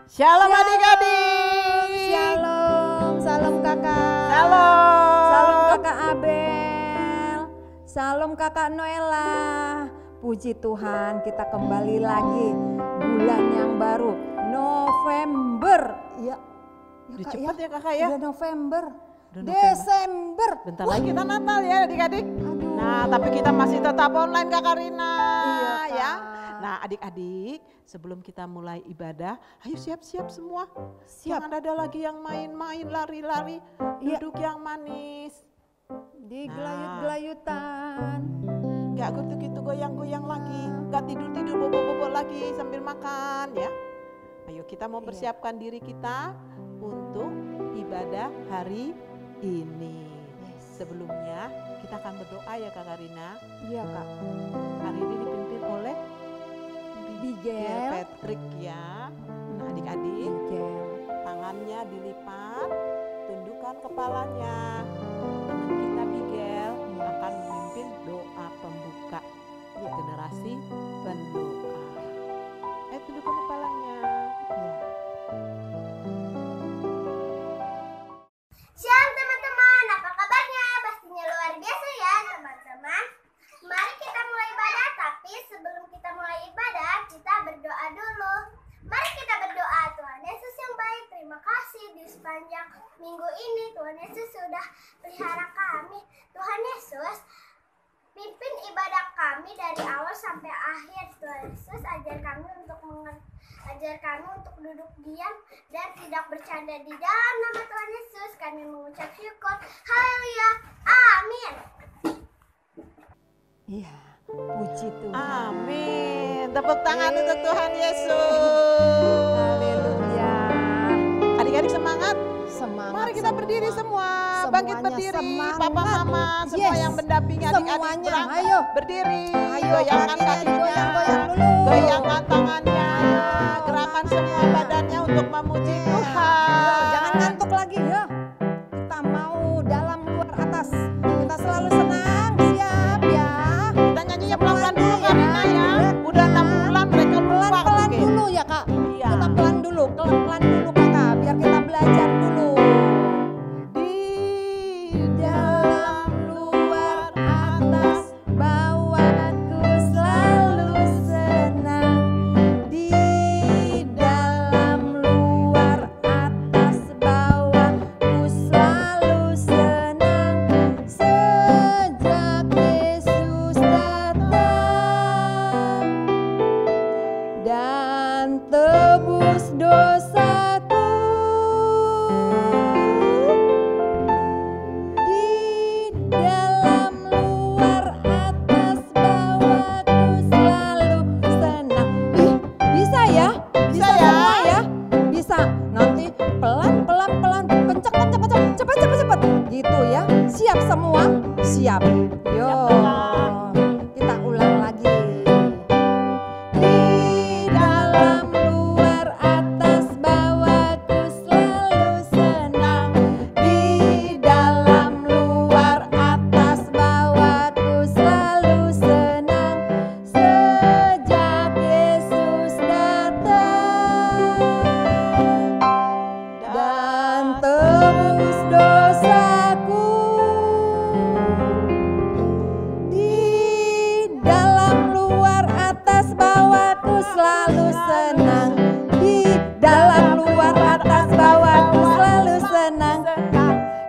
Shalom adik-adik. Shalom, salam kakak. Shalom. Salam kakak Abel. Salam kakak Noella. Puji Tuhan, kita kembali lagi bulan yang baru, November. Ya, Udah cepet ya kakak ya. Udah November. Udah November. Desember. Bentar lagi kita Natal ya adik-adik. Aduh. Nah tapi kita masih tetap online Kak Karina. Iya, Kak. Ya. Nah adik-adik sebelum kita mulai ibadah, ayo siap-siap semua. Siap. Jangan ada lagi yang main-main lari-lari, Iya. duduk yang manis. Digelayut-gelayutan. Gak gitu-gitu goyang-goyang lagi, gak tidur-tidur bobo-bobo lagi sambil makan ya. Ayo kita mau persiapkan diri kita untuk ibadah hari ini. Sebelumnya kita akan berdoa ya Kak Karina. Iya kak. Hari ini dipimpin oleh Bigel. Patrick ya. Nah adik-adik Bigel. tangannya dilipat, tundukkan kepalanya. Teman kita Bigel akan memimpin doa pembuka generasi pendoa. Tundukkan kepalanya. Ya. Shalom teman-teman, apa kabarnya? Pastinya luar biasa ya teman-teman. Mari kita mulai ibadah, tapi sebelum kita mulai ibadah, kita berdoa dulu. Mari kita berdoa. Tuhan Yesus yang baik, terima kasih di sepanjang minggu ini Tuhan Yesus sudah pelihara kami. Tuhan Yesus, pimpin ibadah kami dari awal sampai akhir. Tuhan Yesus, ajar kami untuk duduk diam dan tidak bercanda. Di dalam nama Tuhan Yesus kami mengucap syukur. Haleluya. Amin. Iya, puji Tuhan. Amin. Tepuk tangan untuk Tuhan Yesus. Haleluya. Adik-adik semangat. Semangat. Mari kita berdiri semua. Bangkit Semuanya berdiri. semangat. Papa mama semua Yes. yang mendampingi adik-adik Semuanya, berangkat. ayo. Berdiri. Ayo, Goyangkan kakinya kakinya. digoyang-goyang dulu. Goyangkan tangannya. Ayo. Gerakan semua badannya untuk memuji Ayo, Tuhan. jangan ngantuk lagi ya. Kita mau dalam luar atas. Kita selalu senang, siap ya. Kita nyanyinya pelan-pelan dulu Karina ya. Udah 6 bulan mereka lupa Pelan-pelan mungkin. dulu ya kak. Iya. Kita pelan dulu kakak. Biar kita belajar dulu. Di Dalam luar atas bawahku selalu senang. Di dalam luar atas bawahku selalu senang. Sejak Yesus datang dan tebus dosaku. Di dalam luar atas bawahku selalu senang. Ih, bisa ya? Bisa ya? Semua ya? Bisa. Nanti pelan, kenceng, cepet. Gitu ya. Siap semua? Siap. Yo. Kita ulang lagi. Di dalam luar atas bawahku selalu senang. Di dalam luar atas bawahku selalu senang. Sejak Yesus datang dan tebus dosaku. Di dalam luar atas bawahku selalu senang. Di dalam luar atas bawahku selalu senang.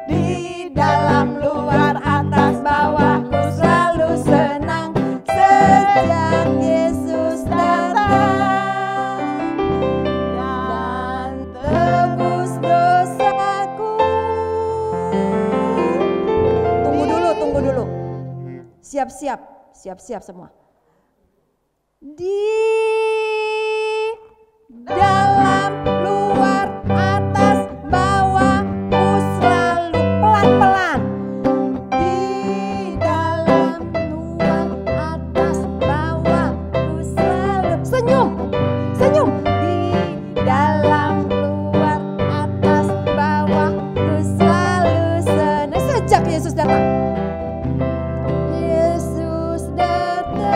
Di dalam luar atas bawahku selalu senang. Sejak Yesus datang dan tebus dosaku. Tunggu dulu. Siap semua. Di dalam luar atas bawahku selalu pelan-pelan. Di dalam luar atas bawahku selalu senyum. Di dalam luar atas bawahku selalu senang. Sejak Yesus datang. Yesus datang.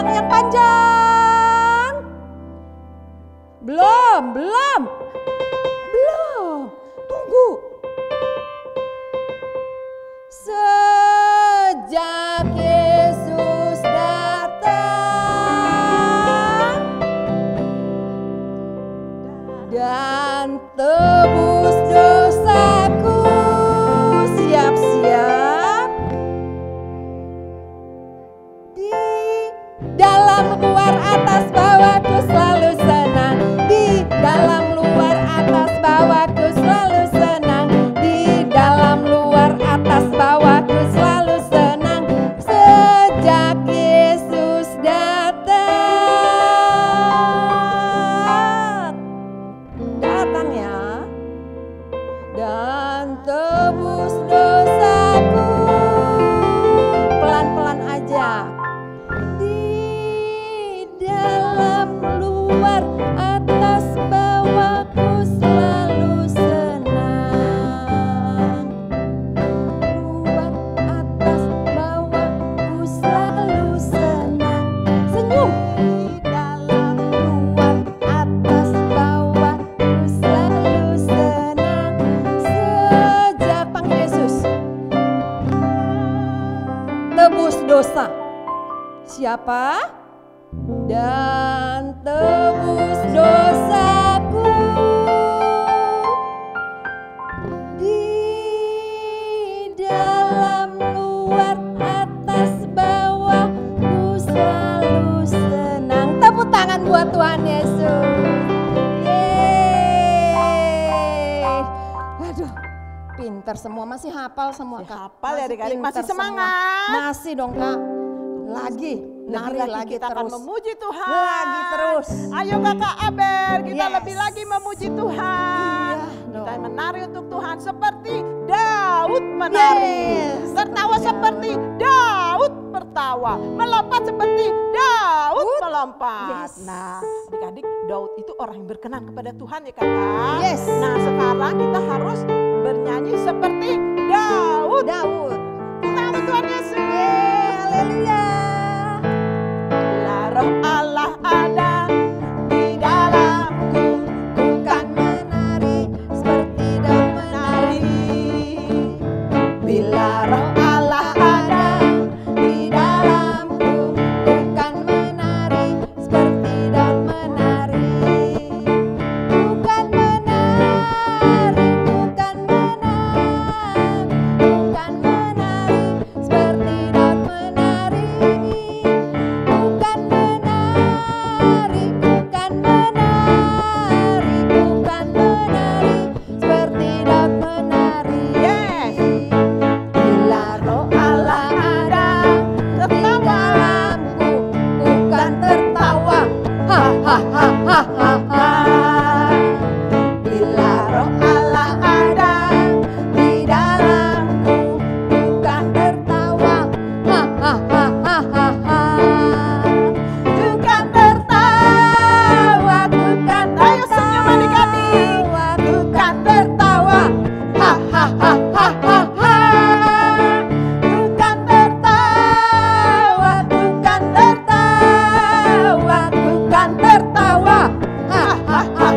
Yang panjang. Belum. Tunggu. Sejak Yesus datang dan tebus dosaku, siap-siap di dalam luar atas bawahku selalu senang, di dalam luar atas bawahku selalu senang, di dalam luar atas bawahku selalu senang. Sejak Yesus datang ya, dan tebus dosaku. Pelan-pelan aja. Di dalam luar atas bawahku selalu senang. Luar atas bawahku selalu senang. Senyum. Di dalam luar atas bawahku selalu senang. Sejak panggil Yesus, tebus dosa. Siapa? Dan tebus dosaku. Di dalam luar atas bawahku selalu senang. Tepuk tangan buat Tuhan Yesus. Yeay. Waduh, pinter semua, masih hafal semua Kak. Hafal ya adik-adik, masih pinter semua. semangat. Masih dong Kak. Lagi, nari lagi kita akan terus. memuji Tuhan. Lagi terus. Ayo Kakak Abel, kita Yes. lebih lagi memuji Tuhan. Iya Kita dong. menari untuk Tuhan seperti Daud menari. Yes, Tertawa seperti Daud tertawa. Melompat seperti Daud melompat. Yes. Nah, adik-adik, Daud itu orang yang berkenan kepada Tuhan ya Kakak. Yes. Nah, sekarang kita harus bernyanyi seperti Daud. Daud. Nama Tuhan Yesus. Haleluya. Bila roh Allah ada di dalamku, ku kan Menari seperti Daud menari. Bila roh Allah ada Di dalamku, ku kan menari seperti Daud menari. Ku kan menari, ku kan menari, ku kan menari seperti Daud menari. Ku kan menari, ku kan menari, ku kan menari seperti Daud menari. Yes. Bila roh Allah ada di dalamku, ku kan tertawa. Ha ha ha ha ha ha. Bila roh Allah ada di dalamku, ku kan tertawa. Ha ha ha ha ha ha. Ku kan tertawa, ku kan Ayo senyum adik-adik. tertawa, ku kan tertawa. Ha ha ha ha ha ha. Ku kan tertawa, ku kan tertawa, ku kan tertawa. Ha ha ha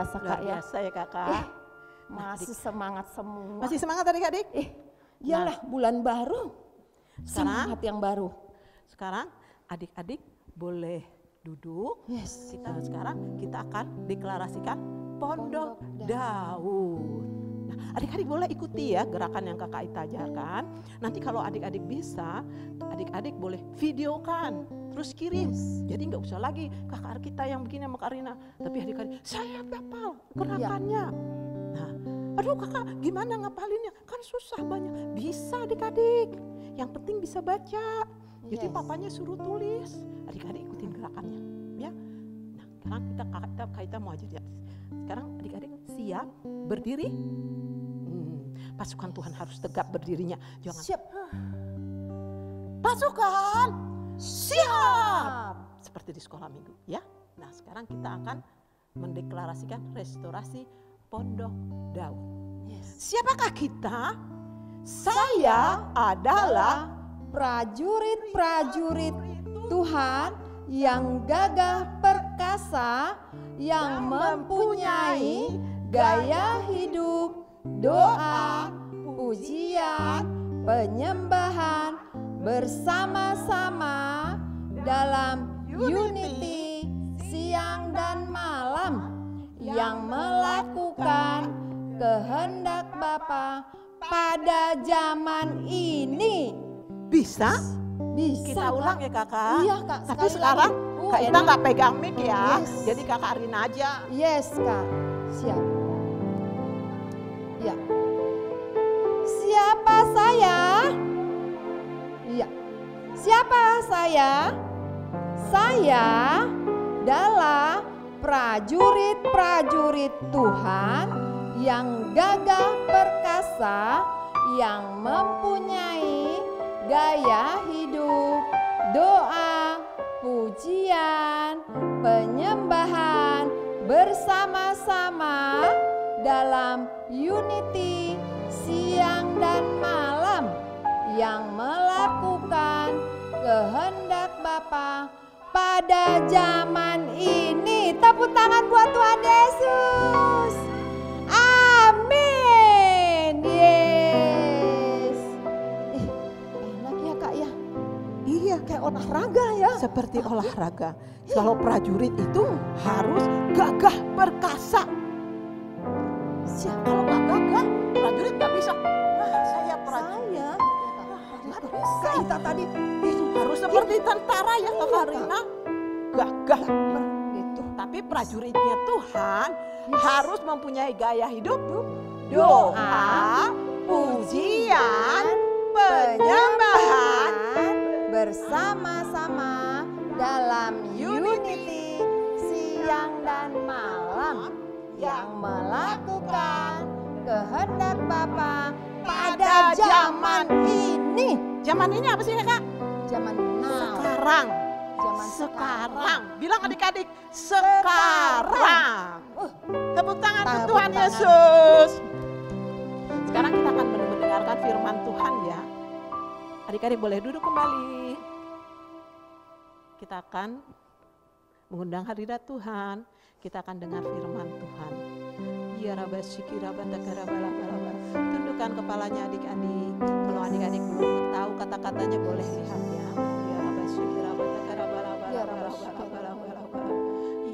biasa Luar Kak ya. biasa ya kakak. Masih semangat semua. Masih semangat adik-adik? Iyalah bulan baru. Sekarang? Semangat yang baru. Sekarang adik-adik boleh duduk. Yes. Sekarang kita akan deklarasikan Pondok Daud. Nah, adik-adik boleh ikuti ya gerakan yang kakak Ita ajarkan. Nanti kalau adik-adik bisa, adik-adik boleh videokan, terus kirim. Jadi nggak usah lagi kakak kita yang begini sama Kak Rina, tapi adik-adik saya hafal gerakannya. Nah, aduh kakak gimana ngapalinnya? Kan susah banyak. Bisa adik-adik. Yang penting bisa baca. Jadi papanya suruh tulis, adik-adik ikutin gerakannya, ya. Nah, sekarang kita mau ajar ya. Sekarang adik-adik siap berdiri. Pasukan Tuhan harus tegap berdirinya. Jangan. Siap. Pasukan siap. Seperti di sekolah minggu, ya. Nah, sekarang kita akan mendeklarasikan restorasi Pondok Daud. Siapakah kita? Saya adalah prajurit-prajurit Tuhan yang gagah perkasa, yang mempunyai gaya hidup, doa, pujian, penyembahan bersama-sama dalam unity siang dan malam, yang melakukan kehendak Bapa pada zaman ini. bisa. Bisa Kita Kak. ulang ya kakak. Iya Kak. Tapi sekali sekarang lagi. Kak Ita nggak pegang mic ya. Yes. Jadi kakak Rina aja. Yes Kak. Siap. Ya. Siapa saya? Iya. Siapa saya? Saya adalah prajurit-prajurit Tuhan yang gagah perkasa, yang mempunyai gaya hidup, doa, pujian, penyembahan bersama-sama dalam unity siang dan malam, yang melakukan kehendak Bapa pada zaman ini. Tepuk tangan buat Tuhan Yesus. Amin. Yes. Enak ya Kak ya. Iya. Kayak olahraga ya. Seperti olahraga. Kalau prajurit itu harus gagah perkasa. Kalau nggak gagah, prajurit nggak bisa. Nah, saya prajurit. Saya. Nggak bisa. Kak Ita tadi harus seperti tentara ya Kakak Rina. Gagah. Gitu. Tapi prajuritnya Tuhan harus mempunyai gaya hidup, doa, pujian, penyembahan bersama-sama dalam unity siang dan malam, yang melakukan kehendak Bapa pada zaman ini. Zaman ini apa sih Kak? Zaman now. Sekarang. Zaman Sekarang. Bilang adik-adik, sekarang. Tepuk tangan untuk Tepuk Tuhan tangan. Yesus. Sekarang kita akan mendengarkan firman Tuhan ya. Adik-adik boleh duduk kembali. Kita akan mengundang hadirat Tuhan. Kita akan dengar firman Tuhan. Ya Rabba Syiki Rabba Takara Bala Bala Bala. Tundukkan kepalanya adik-adik. Kalau adik-adik belum tahu kata-katanya boleh lihat ya. Ya Rabba Syiki Rabba Takara Bala Bala Bala Bala Bala Bala Bala.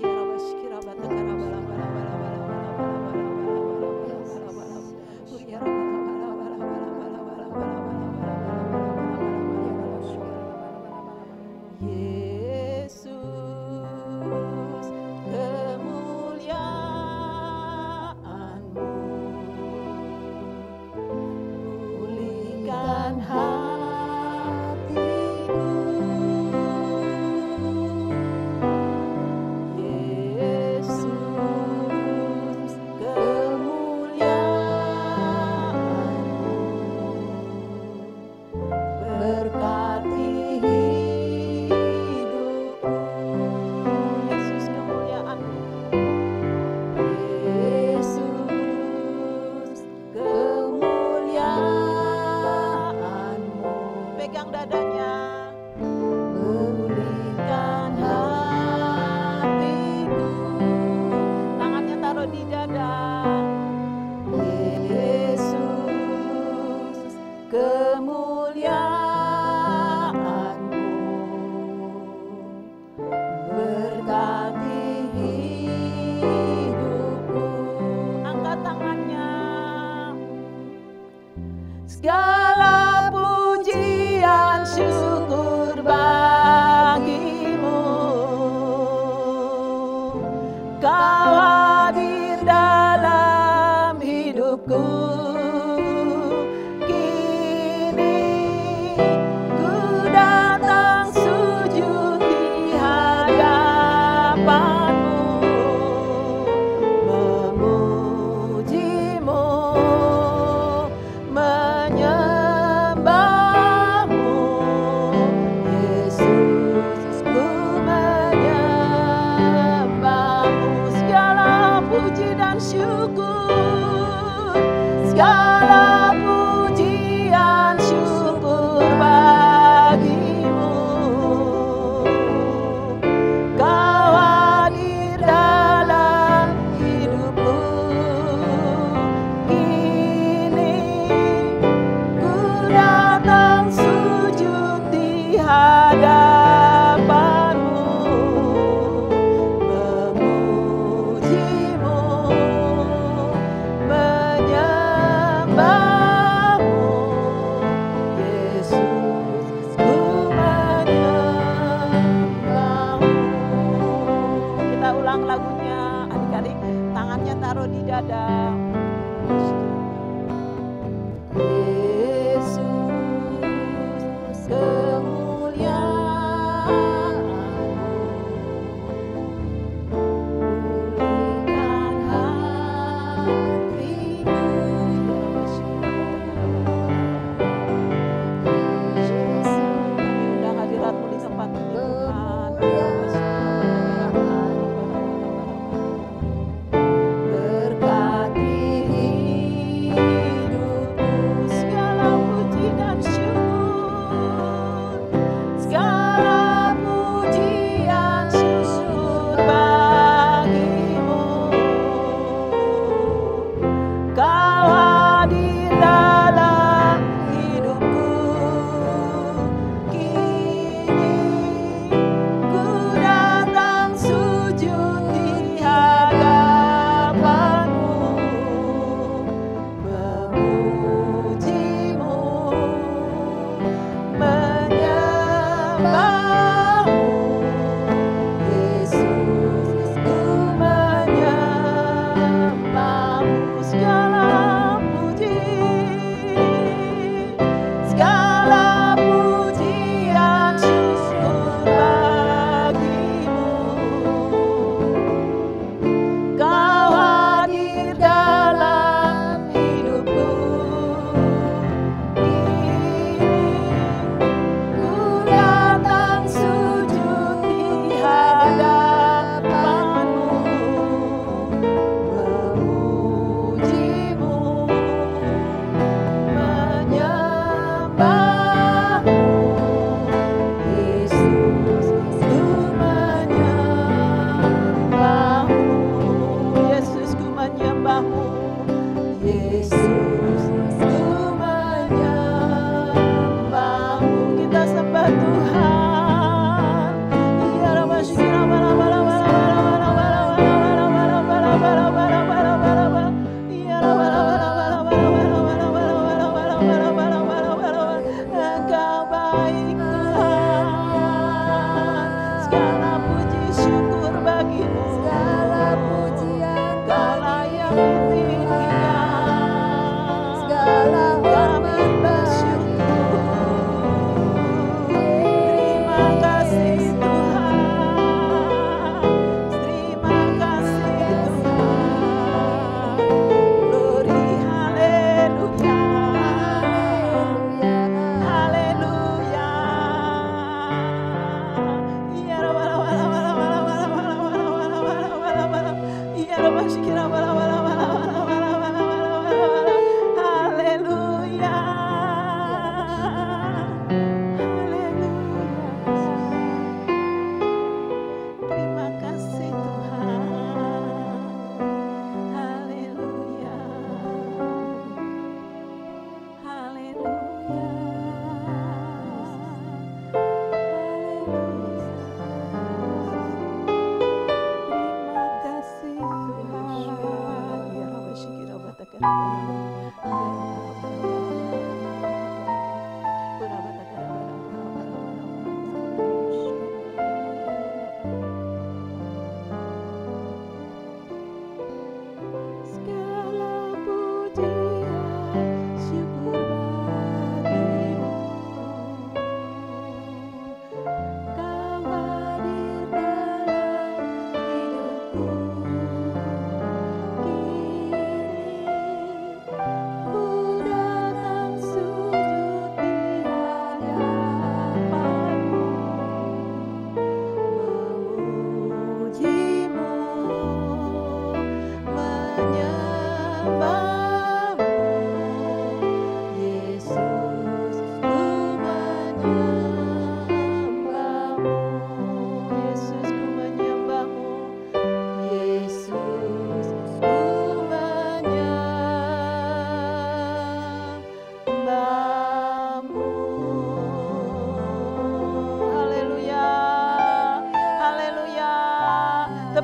Ya Rabba Syiki Rabba Takara Bala Bala Bala Bala Bala Bala Bala Bala Bala Bala Bala. Ya Rabba Bala Bala Bala Bala Bala Bala Bala. Yesus, kemuliaan-Mu pulihkan hatiku. Kau hadir dalam hidupku. Kini ku datang sujud di hadapanmu, memujimu, menyembahmu. Yesus, ku menyembahmu. Segala puji dan syukur, segala pujian syukur bagimu. Kau hadir dalam hidupku. Kini ku datang sujud di hadapanmu, memujimu, menyembahmu. Yesus, ku menyembahmu. Kita ulang lagunya, adik-adik, tangannya taruh di dada. Yesus, kemuliaan-Mu, pulihkan hatiku, Yesus. Kami undang hadirat-Mu di tempat ini, Tuhan. Berkati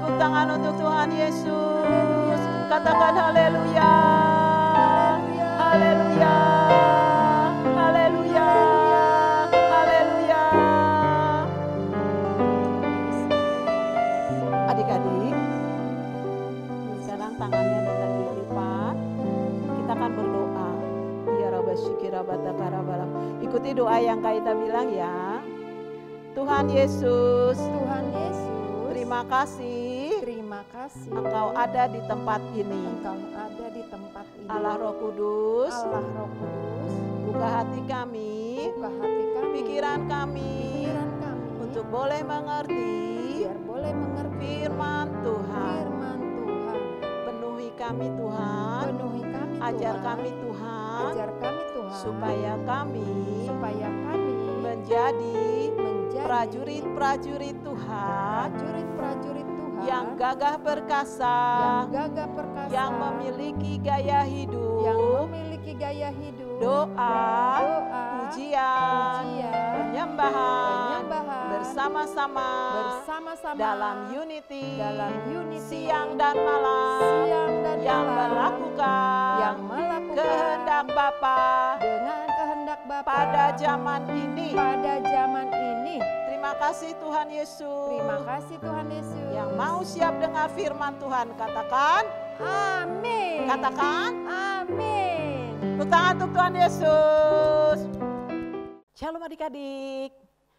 Tepuk tangan untuk Tuhan Yesus. Katakan haleluya. Haleluya. Haleluya. Haleluya. Adik-adik, sekarang tangannya minta dilipat. Kita akan berdoa. Ya Rabba syikira batakara balam. Ikuti doa yang Kaita bilang ya. Tuhan Yesus, Tuhan Yesus, terima kasih terima kasih Engkau ada di tempat ini. Engkau ada di tempat ini. Allah Roh Kudus, Allah Roh Kudus, buka hati kami, buka hati kami, pikiran kami, untuk boleh mengerti biar boleh mengerti firman Tuhan. firman Tuhan. Penuhi kami Tuhan, Penuhi kami ajar Tuhan, kami Tuhan, ajar kami Tuhan, supaya kami kami menjadi menjadi prajurit-prajurit Tuhan prajurit-prajurit Tuhan yang gagah perkasa, yang gagah perkasa, yang memiliki gaya hidup, yang memiliki gaya hidup, doa, doa, pujian, penyembahan, bersama-sama dalam unity, siang dan malam, yang melakukan kehendak Bapa dengan kehendak Bapa pada zaman ini. Terima kasih Tuhan Yesus. Terima kasih Tuhan Yesus. Yang mau siap dengar firman Tuhan, katakan amin. Katakan amin. tepuk tangan untuk Tuhan Yesus. Shalom adik-adik.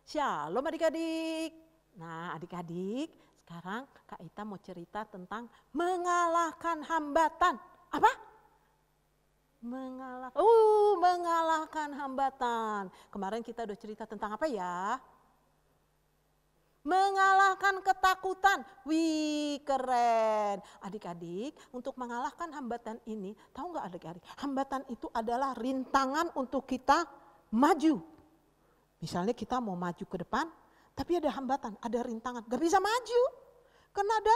Shalom adik-adik. Nah adik-adik, sekarang Kak Ita mau cerita tentang mengalahkan hambatan. Apa? Mengalahkan hambatan. Kemarin kita udah cerita tentang apa ya? Mengalahkan ketakutan. Wih, keren. Adik-adik, untuk mengalahkan hambatan ini, tahu nggak adik-adik? Hambatan itu adalah rintangan untuk kita maju. Misalnya kita mau maju ke depan, tapi ada hambatan, ada rintangan. Gak bisa maju, karena ada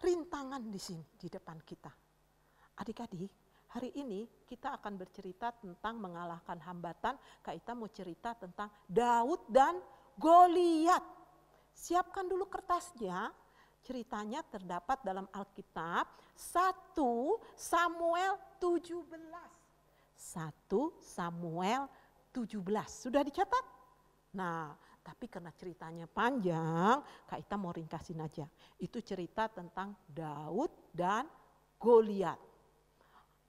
rintangan di sini, di depan kita. Adik-adik, hari ini kita akan bercerita tentang mengalahkan hambatan. Kak Ita mau cerita tentang Daud dan Goliat. Siapkan dulu kertasnya, ceritanya terdapat dalam Alkitab 1 Samuel 17. 1 Samuel 17, sudah dicatat? Nah, tapi karena ceritanya panjang, Kak Ita mau ringkasin aja. Itu cerita tentang Daud dan Goliat.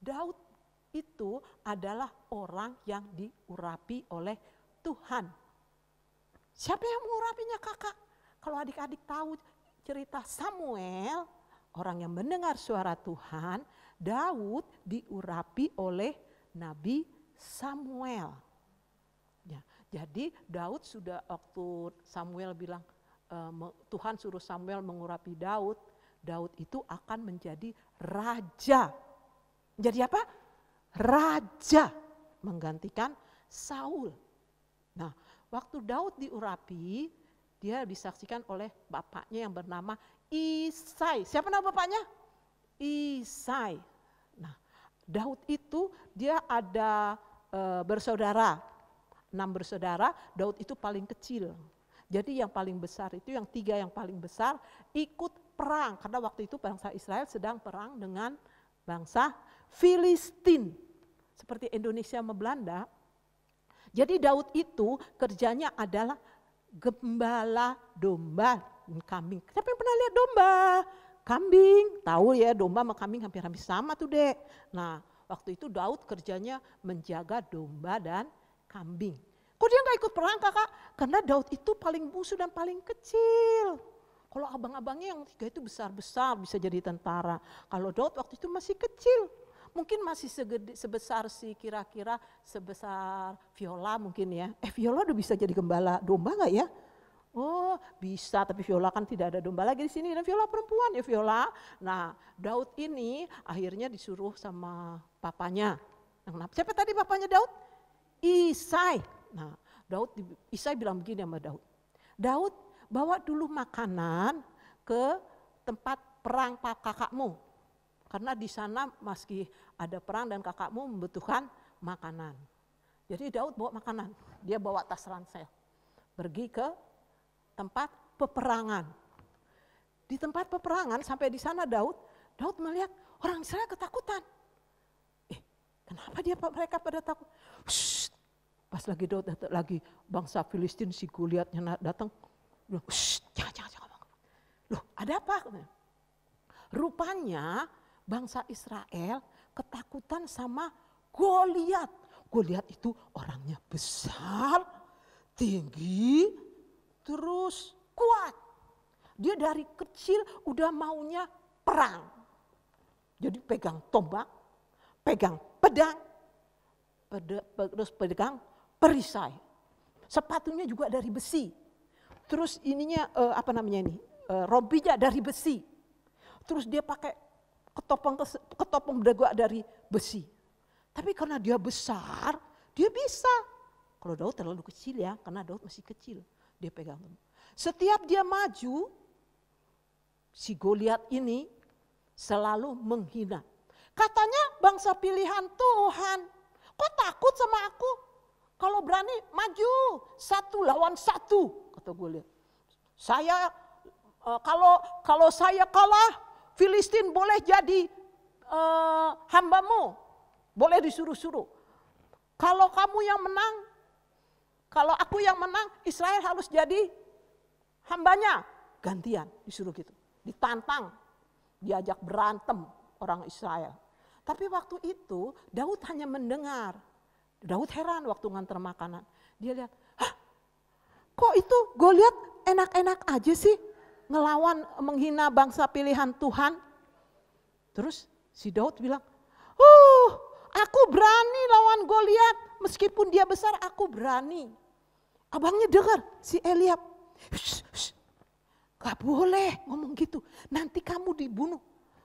Daud itu adalah orang yang diurapi oleh Tuhan. Siapa yang mengurapinya kakak? Kalau adik-adik tahu cerita Samuel, orang yang mendengar suara Tuhan, Daud diurapi oleh Nabi Samuel. Ya, jadi Daud sudah waktu Samuel bilang Tuhan suruh Samuel mengurapi Daud, Daud itu akan menjadi raja. Jadi apa? Raja, menggantikan Saul. Nah, waktu Daud diurapi, dia disaksikan oleh bapaknya yang bernama Isai. Siapa nama bapaknya? Isai. Nah, Daud itu dia ada bersaudara, 6 bersaudara. Daud itu paling kecil. Jadi yang paling besar itu, yang 3 yang paling besar ikut perang. Karena waktu itu bangsa Israel sedang perang dengan bangsa Filistin. Seperti Indonesia sama Belanda. Jadi Daud itu kerjanya adalah gembala domba, kambing. Siapa yang pernah lihat domba? Kambing, tahu ya, domba sama kambing hampir-hampir sama tuh dek. Nah, waktu itu Daud kerjanya menjaga domba dan kambing. Kok dia gak ikut perang kakak? Karena Daud itu paling bungsu dan paling kecil. Kalau abang-abangnya yang 3 itu besar-besar bisa jadi tentara. Kalau Daud waktu itu masih kecil. Mungkin masih sebesar kira-kira sebesar Viola mungkin ya. Viola udah bisa jadi gembala domba gak ya? Oh bisa, tapi Viola kan tidak ada domba lagi di sini. Dan Viola perempuan ya Viola. Nah Daud ini akhirnya disuruh sama papanya. Siapa tadi papanya Daud? Isai. Nah Isai bilang begini sama Daud. Daud bawa dulu makanan ke tempat perang kakakmu. Karena di sana meski ada perang dan kakakmu membutuhkan makanan. Jadi Daud bawa makanan, dia bawa tas ransel. Pergi ke tempat peperangan. di tempat peperangan sampai di sana Daud melihat orang Israel ketakutan. Kenapa mereka pada takut? Shh. Pas lagi Daud datang lagi, bangsa Filistin si Goliatnya datang, bilang, jangan. Loh, ada apa? Rupanya bangsa Israel ketakutan sama Goliat. Goliat itu orangnya besar, tinggi, terus kuat. Dia dari kecil udah maunya perang. Jadi pegang tombak, pegang pedang, terus pegang perisai. Sepatunya juga dari besi. Terus ininya rompinya dari besi. Terus dia pakai ketopong dagu dari besi. Tapi karena dia besar, dia bisa. Kalau Daud terlalu kecil ya, karena Daud masih kecil. Dia pegang. Setiap dia maju, si Goliat ini selalu menghina. Katanya bangsa pilihan Tuhan. Kok takut sama aku? Kalau berani maju 1 lawan 1, kata Goliat. Saya kalau saya kalah, Filistin boleh jadi hambamu, boleh disuruh-suruh. Kalau kamu yang menang, kalau aku yang menang, Israel harus jadi hambanya. Gantian, disuruh gitu. Ditantang, diajak berantem orang Israel. Tapi waktu itu Daud hanya mendengar. Daud heran waktu nganter makanan. Dia lihat, kok itu Goliat enak-enak aja sih ngelawan, menghina bangsa pilihan Tuhan. Terus si Daud bilang, aku berani lawan Goliat, meskipun dia besar aku berani. Abangnya dengar si Eliab, gak boleh ngomong gitu, nanti kamu dibunuh.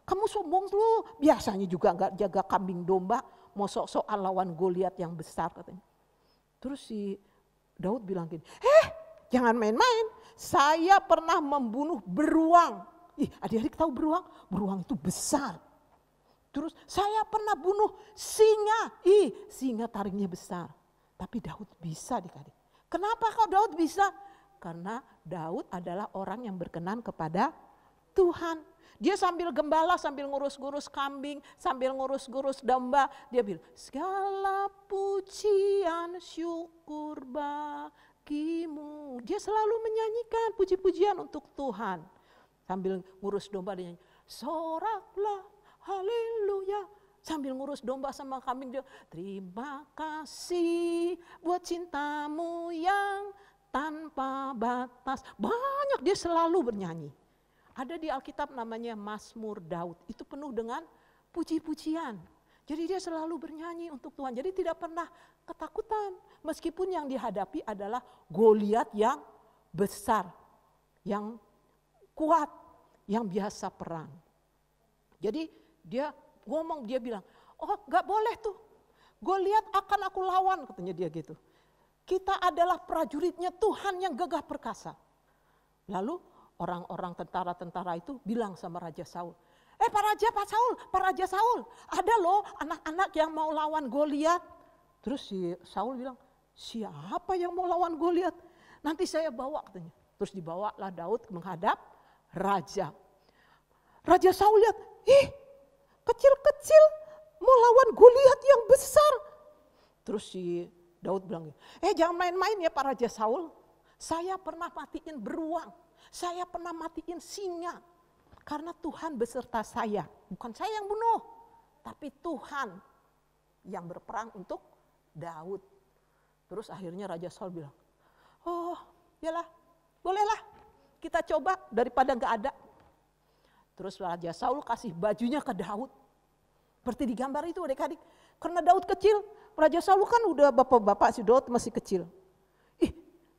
Kamu sombong lu, biasanya juga gak jaga kambing domba, mau sok-sokan lawan Goliat yang besar katanya. Terus si Daud bilang gini, jangan main-main, saya pernah membunuh beruang. Adik-adik tahu beruang? Beruang itu besar. Terus saya pernah bunuh singa, singa taringnya besar. Tapi Daud bisa adik-adik. Kenapa kok Daud bisa? Karena Daud adalah orang yang berkenan kepada Tuhan. Dia sambil gembala, sambil ngurus-ngurus kambing, sambil ngurus-ngurus domba. Dia bilang, segala pujian syukur bagimu. Dia selalu menyanyikan puji-pujian untuk Tuhan. Sambil ngurus domba dia nyanyi, soraklah haleluya. Sambil ngurus domba sama kambing dia, terima kasih buat cintamu yang tanpa batas. Banyak dia selalu bernyanyi. Ada di Alkitab namanya Mazmur Daud, itu penuh dengan puji-pujian. Jadi dia selalu bernyanyi untuk Tuhan, jadi tidak pernah ketakutan. Meskipun yang dihadapi adalah Goliat yang besar, yang kuat, yang biasa perang. Jadi dia ngomong, dia bilang, gak boleh tuh, Goliat akan aku lawan, katanya dia gitu. Kita adalah prajuritnya Tuhan yang gagah perkasa. Lalu orang-orang tentara-tentara itu bilang sama Raja Saul, Pak Raja Saul, ada loh anak-anak yang mau lawan Goliat. Terus si Saul bilang, siapa yang mau lawan Goliat? Nanti saya bawa, katanya. Terus dibawalah Daud menghadap raja. Raja Saul lihat, kecil-kecil mau lawan Goliat yang besar. Terus si Daud bilang, jangan main-main ya Pak Raja Saul. Saya pernah matiin beruang, saya pernah matiin singa. Karena Tuhan beserta saya, bukan saya yang bunuh, tapi Tuhan yang berperang untuk Daud. Terus akhirnya Raja Saul bilang, yalah, bolehlah kita coba daripada gak ada. Terus Raja Saul kasih bajunya ke Daud. Seperti di gambar itu adik-adik. Karena Daud kecil, Raja Saul kan udah bapak-bapak, si Daud masih kecil.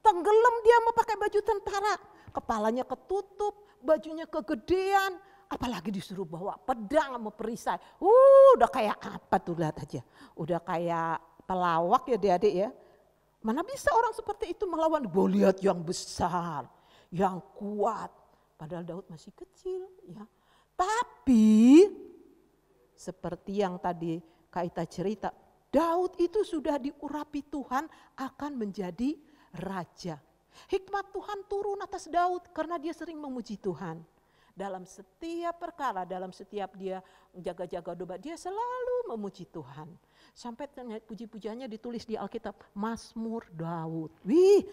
Tenggelam dia mau pakai baju tentara. Kepalanya ketutup, bajunya kegedean. Apalagi disuruh bawa pedang sama perisai. Udah kayak apa tuh, lihat aja. Udah kayak pelawak ya adik-adik ya. Mana bisa orang seperti itu melawan Goliat yang besar, yang kuat. Padahal Daud masih kecil ya. Tapi seperti yang tadi Kak Ita cerita, Daud itu sudah diurapi Tuhan akan menjadi raja. Hikmat Tuhan turun atas Daud karena dia sering memuji Tuhan. Dalam setiap perkara, dalam setiap dia jaga-jaga domba, dia selalu memuji Tuhan. Sampai puji-pujiannya ditulis di Alkitab, Mazmur Daud. Wih,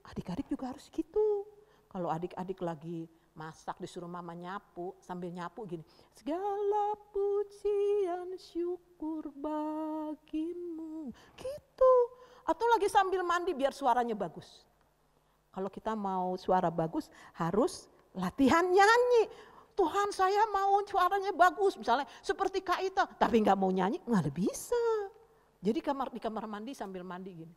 adik-adik juga harus gitu. Kalau adik-adik lagi masak disuruh mama nyapu, sambil nyapu gini, segala pujian syukur bagimu, gitu. Atau lagi sambil mandi biar suaranya bagus. Kalau kita mau suara bagus harus latihan nyanyi. Tuhan, saya mau suaranya bagus, misalnya seperti Kak Ita, tapi nggak mau nyanyi, nggak bisa. Jadi di kamar mandi sambil mandi gini.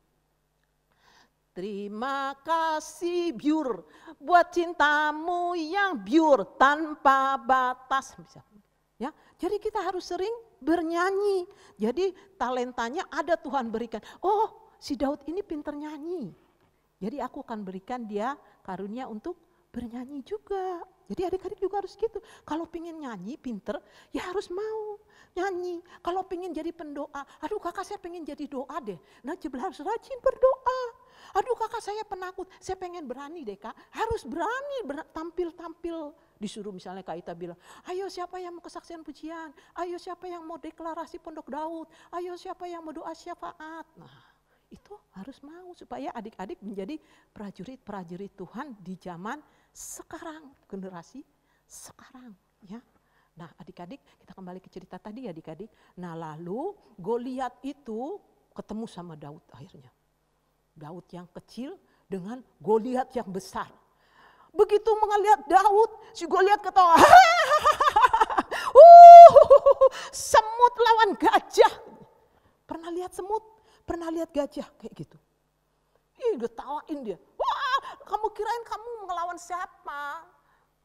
Terima kasih biur buat cintamu yang biur tanpa batas. Bisa. Ya, jadi kita harus sering bernyanyi. Jadi talentanya ada Tuhan berikan. Oh, si Daud ini pinter nyanyi. Jadi aku akan berikan dia karunia untuk bernyanyi juga. Jadi adik-adik juga harus gitu. Kalau pingin nyanyi pinter, ya harus mau nyanyi. Kalau pingin jadi pendoa, aduh kakak saya pengen jadi doa deh. Nah harus rajin berdoa. Aduh kakak saya penakut, saya pengen berani deh kak. Harus berani tampil-tampil. Disuruh misalnya Kak Ita bilang, ayo siapa yang mau kesaksian pujian, ayo siapa yang mau deklarasi pondok Daud, ayo siapa yang mau doa syafaat. Nah itu harus mau supaya adik-adik menjadi prajurit-prajurit Tuhan di zaman sekarang, generasi sekarang ya. Nah adik-adik kita kembali ke cerita tadi ya adik-adik. Nah lalu Goliat itu ketemu sama Daud akhirnya. Daud yang kecil dengan Goliat yang besar. Begitu melihat Daud, si Goliat ketawa. Semut lawan gajah. Pernah lihat semut? Pernah lihat gajah kayak gitu? Ih, ketawain dia. Wah, kamu kirain kamu ngelawan siapa?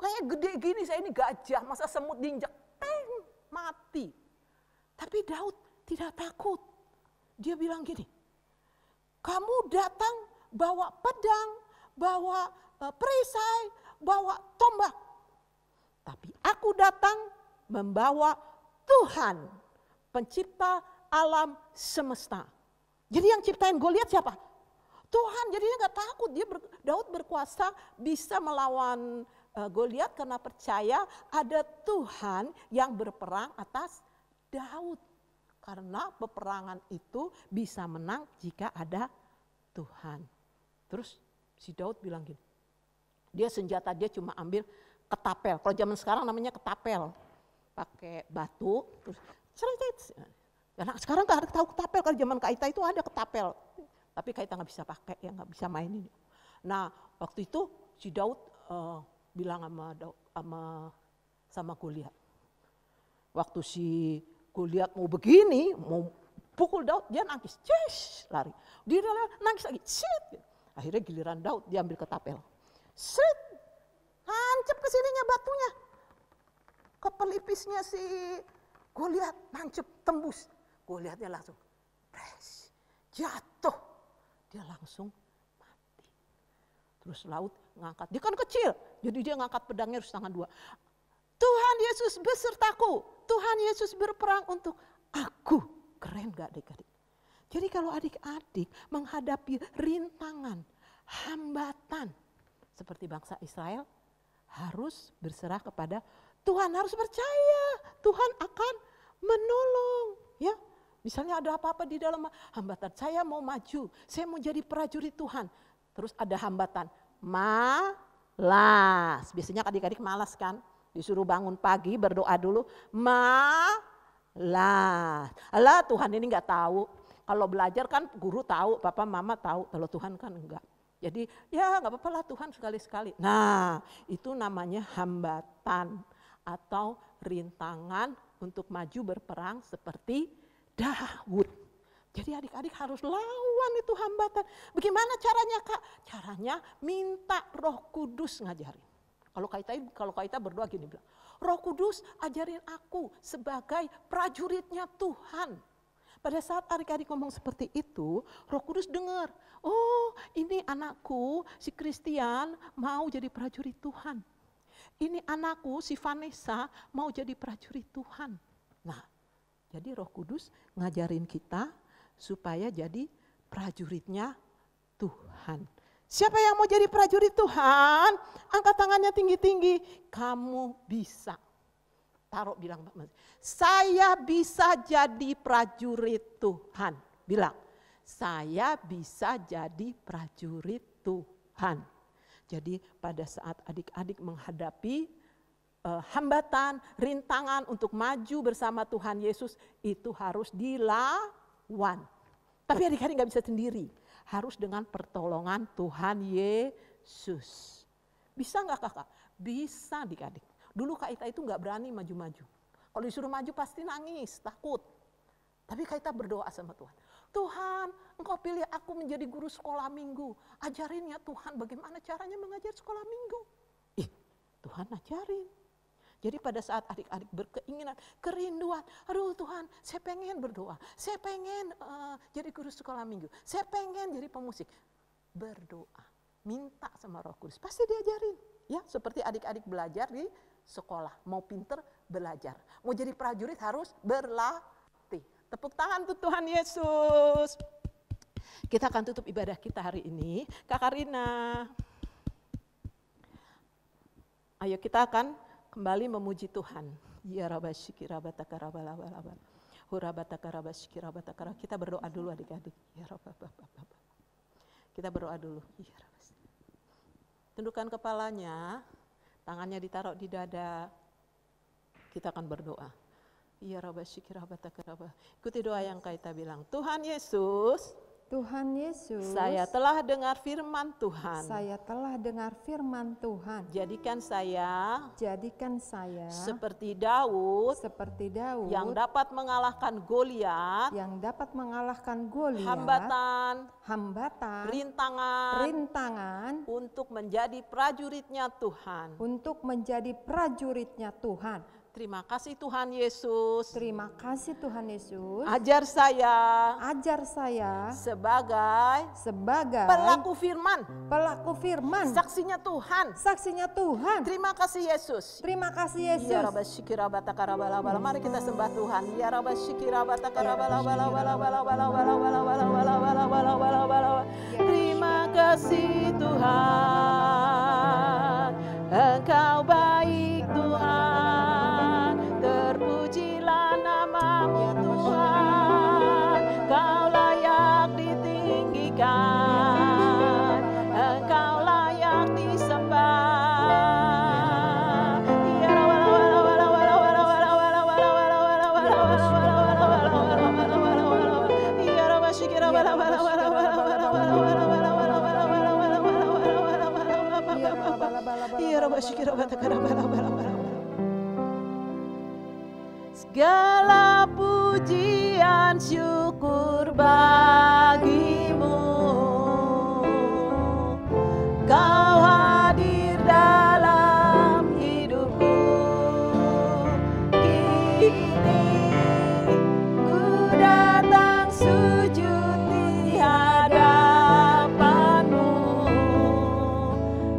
Kayak gede gini saya ini gajah, masa semut diinjak, mati. Tapi Daud tidak takut. Dia bilang gini, kamu datang bawa pedang, bawa perisai, bawa tombak. Tapi aku datang membawa Tuhan, pencipta alam semesta. Jadi yang ciptain Goliat siapa? Tuhan, jadi dia gak takut. Daud berkuasa bisa melawan Goliat karena percaya ada Tuhan yang berperang atas Daud. Karena peperangan itu bisa menang jika ada Tuhan. Terus si Daud bilang gini, dia senjata dia cuma ambil ketapel. Kalau zaman sekarang namanya ketapel. Pakai batu, terus Nah, sekarang gak ada tahu ketapel, kalau zaman Kak Ita itu ada ketapel. Tapi Kak Ita gak bisa pakai, ya gak bisa main ini. Nah waktu itu si Daud bilang sama Goliat. Waktu si Goliat mau begini, mau pukul Daud, dia nangis, lari. Dia nangis lagi, akhirnya giliran Daud, dia ambil ketapel. Nancep ke sininya batunya. Ke pelipisnya si Goliat, nancep, tembus. Goliatnya langsung, jatuh. Dia langsung mati. Terus Daud ngangkat, dia kan kecil, jadi dia ngangkat pedangnya harus tangan dua. Tuhan Yesus besertaku, Tuhan Yesus berperang untuk aku. Keren gak adik-adik? Jadi kalau adik-adik menghadapi rintangan, hambatan, seperti bangsa Israel, harus berserah kepada Tuhan, harus percaya Tuhan akan menolong. Ya, misalnya ada apa-apa di dalam hambatan, saya mau maju, saya mau jadi prajurit Tuhan. Terus ada hambatan, malas. Biasanya adik-adik malas kan? Disuruh bangun pagi berdoa dulu, malas. Alah Tuhan ini gak tahu. Kalau belajar kan guru tahu, papa mama tahu, kalau Tuhan kan enggak. Jadi ya gak apa-apa lah Tuhan sekali-sekali. Nah itu namanya hambatan atau rintangan untuk maju berperang seperti Daud. Jadi adik-adik harus lawan itu hambatan. Bagaimana caranya Kak? Caranya minta Roh Kudus ngajarin. Kalau Kak Ita berdoa gini bilang, Roh Kudus ajarin aku sebagai prajuritnya Tuhan. Pada saat adik-adik ngomong seperti itu, Roh Kudus dengar, oh ini anakku si Christian mau jadi prajurit Tuhan. Ini anakku si Vanessa mau jadi prajurit Tuhan. Nah, jadi Roh Kudus ngajarin kita supaya jadi prajuritnya Tuhan. Siapa yang mau jadi prajurit Tuhan? Angkat tangannya tinggi-tinggi. Kamu bisa. Taruh bilang, saya bisa jadi prajurit Tuhan. Bilang, saya bisa jadi prajurit Tuhan. Jadi pada saat adik-adik menghadapi hambatan, rintangan untuk maju bersama Tuhan Yesus, itu harus dilawan. Tapi adik-adik gak bisa sendiri, harus dengan pertolongan Tuhan Yesus. Bisa gak kakak? Bisa adik-adik. Dulu Kak Ita itu gak berani maju-maju. Kalau disuruh maju pasti nangis, takut. Tapi Kak Ita berdoa sama Tuhan. Tuhan, Engkau pilih aku menjadi guru sekolah minggu. Ajarin ya Tuhan bagaimana caranya mengajar sekolah minggu. Tuhan ajarin. Jadi pada saat adik-adik berkeinginan, kerinduan, aduh Tuhan saya pengen berdoa, saya pengen jadi guru sekolah minggu, saya pengen jadi pemusik. Berdoa, minta sama Roh Kudus, pasti diajarin. Ya, seperti adik-adik belajar di sekolah, mau pinter belajar, mau jadi prajurit harus berlatih. Tepuk tangan untuk Tuhan Yesus. Kita akan tutup ibadah kita hari ini. Kak Karina, ayo kita akan kembali memuji Tuhan. Ya Rabbashiki Rabataka Rabalabala. Hurabataka Rabbashiki Rabataka. Kita berdoa dulu adik-adik. Ya Rabbabababab. Kita berdoa dulu. Ya Rabbashiki. Tundukkan kepalanya, tangannya ditaruh di dada. Kita akan berdoa. Ya Rabbashiki Rabataka Rabah. Ikuti doa yang Kaita bilang. Tuhan Yesus, Tuhan Yesus, saya telah dengar firman Tuhan. saya telah dengar firman Tuhan. Jadikan saya Seperti Daud yang dapat mengalahkan Goliat, hambatan, rintangan untuk menjadi prajuritnya Tuhan. Terima kasih Tuhan Yesus. Terima kasih Tuhan Yesus. Ajar saya Sebagai pelaku firman, saksinya Tuhan. Terima kasih Yesus. Ya Rabbashiki Rabataka Rabalabala. Mari kita sembah Tuhan. Ya Rabbashiki Rabataka Rabalabala. Terima kasih Tuhan. Engkau baik Tuhan. Terpujilah namamu Tuhan. Kau layak ditinggikan. Engkau layak disembah. Ya segala pujian syukur bagimu. Kau hadir dalam hidupku. Kini ku datang sujud di hadapanmu,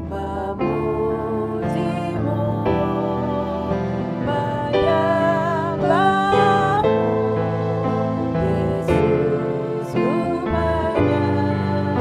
memujimu, menyembahmu. Yesus, ku menyembah.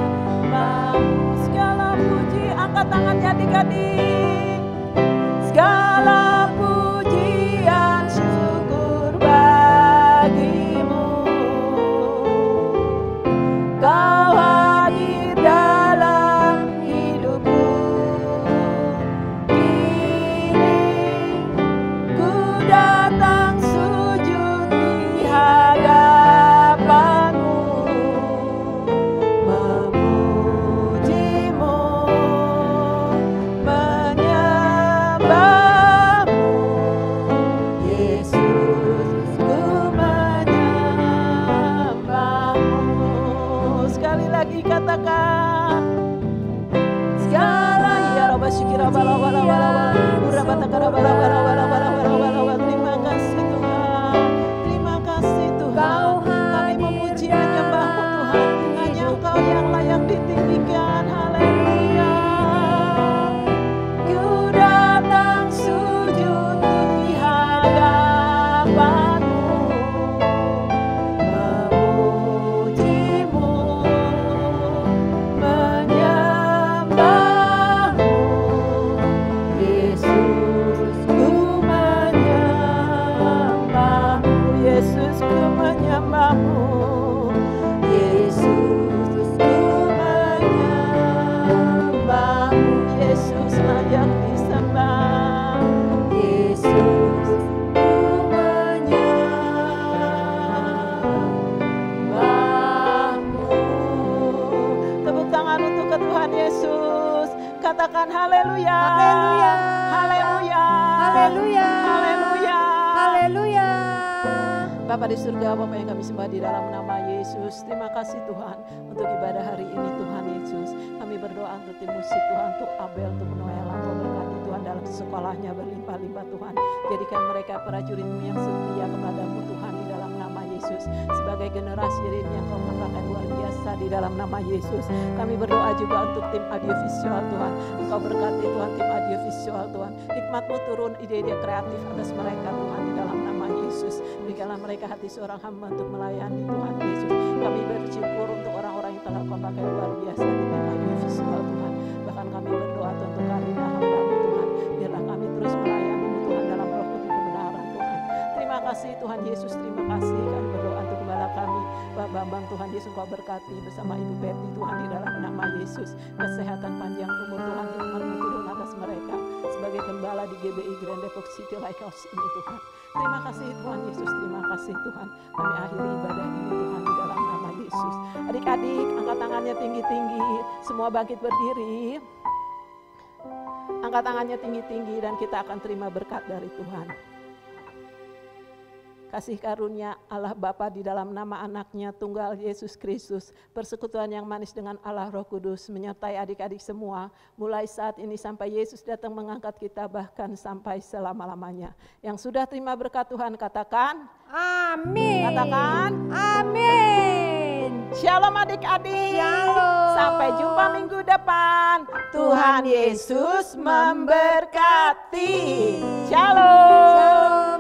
Bapa di surga, Bapa yang kami sembah di dalam nama Yesus. Terima kasih Tuhan untuk ibadah hari ini Tuhan Yesus. Kami berdoa untuk tim musik Tuhan, untuk Abel, untuk Noel, Engkau berkati Tuhan dalam sekolahnya berlimpah-limpah Tuhan. Jadikan mereka prajurit-Mu yang setia kepadamu Tuhan di dalam nama Yesus. Sebagai generasi ini yang Kau pakai luar biasa di dalam nama Yesus. Kami berdoa juga untuk tim audiovisual Tuhan. Engkau berkati Tuhan tim audiovisual Tuhan. Hikmat-Mu turun ide-ide kreatif atas mereka Tuhan di dalam nama Yesus. Berikanlah mereka hati seorang hamba untuk melayani Tuhan Yesus. Kami bersyukur untuk orang-orang yang telah Kau pakai luar biasa di tim audiovisual Tuhan. Bahkan kami berdoa Tuhan untuk Karina hamba-Mu Tuhan. Biarlah kami terus melayani-Mu Tuhan dalam roh kudus kebenaran Tuhan. Terima kasih Tuhan Yesus, terima kasih. Kami berdoa untuk gembala kami, Pak Bambang Tuhan Yesus, Kau berkati bersama Ibu Betty Tuhan di dalam nama Yesus. Kesehatan panjang umur Tuhan, hikmat-Mu turun atas mereka sebagai gembala di GBI Grand Depok City Lighthouse ini Tuhan. Terima kasih Tuhan Yesus, terima kasih Tuhan. Kami akhiri ibadah ini Tuhan di dalam nama Yesus. Adik-adik angkat tangannya tinggi-tinggi, semua bangkit berdiri. Angkat tangannya tinggi-tinggi dan kita akan terima berkat dari Tuhan. Kasih karunia Allah Bapa di dalam nama anaknya tunggal Yesus Kristus, persekutuan yang manis dengan Allah Roh Kudus menyertai adik-adik semua, mulai saat ini sampai Yesus datang mengangkat kita, bahkan sampai selama-lamanya. Yang sudah terima berkat Tuhan katakan Amin. Katakan Amin. Shalom adik-adik. Shalom. Sampai jumpa minggu depan. Tuhan Yesus memberkati. Shalom. Shalom.